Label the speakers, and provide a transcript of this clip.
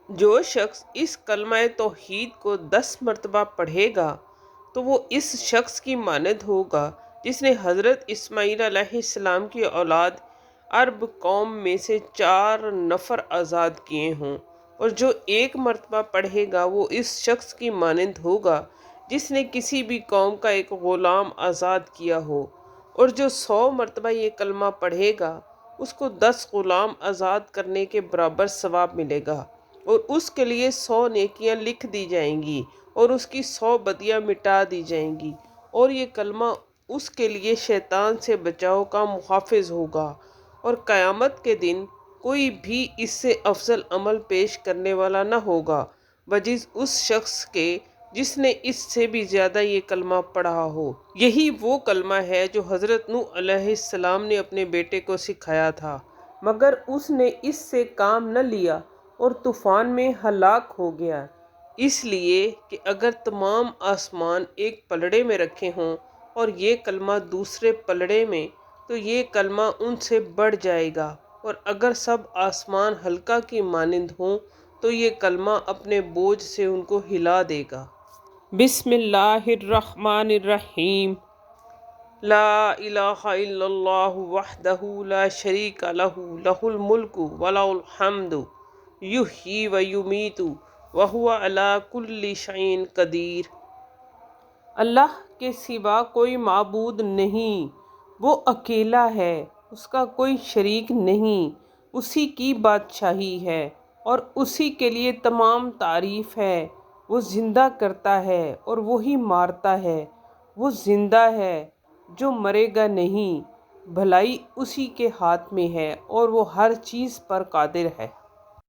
Speaker 1: جو شخص اس کلمہ توحید کو 10 مرتبہ پڑھے گا تو وہ اس شخص کی مانند ہوگا جس نے حضرت اسماعیل علیہ السلام کی اولاد عرب قوم میں سے 4 نفر آزاد کیے ہوں، اور جو 1 مرتبہ پڑھے گا وہ اس شخص کی مانند ہوگا جس نے کسی بھی قوم کا ایک غلام آزاد کیا ہو، اور جو 100 مرتبہ یہ کلمہ پڑھے گا اس کو 10 غلام آزاد کرنے کے برابر ثواب ملے گا، اور اس کے لیے 100 نیکیاں لکھ دی جائیں گی اور اس کی 100 بدیاں مٹا دی جائیں گی، اور یہ کلمہ اس کے لیے شیطان سے بچاؤ کا محافظ ہوگا، اور قیامت کے دن کوئی بھی اس سے افضل عمل پیش کرنے والا نہ ہوگا بجز اس شخص کے جس نے اس سے بھی زیادہ یہ کلمہ پڑھا ہو۔ یہی وہ کلمہ ہے جو حضرت نوح علیہ السلام نے اپنے بیٹے کو سکھایا تھا، مگر اس نے اس سے کام نہ لیا اور طوفان میں ہلاک ہو گیا، اس لیے کہ اگر تمام آسمان ایک پلڑے میں رکھے ہوں اور یہ کلمہ دوسرے پلڑے میں تو یہ کلمہ ان سے بڑھ جائے گا، اور اگر سب آسمان حلقہ کی مانند ہوں تو یہ کلمہ اپنے بوجھ سے ان کو ہلا دے گا۔ بسم اللہ الرحمن الرحیم۔ لا الہ الا اللہ وحدہ لا شریک لہ لہ الملک ولہ الحمد یحیی و یمیت وہو علی کل شیء قدیر۔ اللہ کے سوا کوئی معبود نہیں، وہ اکیلا ہے، اس کا کوئی شریک نہیں، اسی کی بادشاہی ہے اور اسی کے لیے تمام تعریف ہے۔ وہ زندہ کرتا ہے اور وہی مارتا ہے، وہ زندہ ہے جو مرے گا نہیں، بھلائی اسی کے ہاتھ میں ہے اور وہ ہر چیز پر قادر ہے۔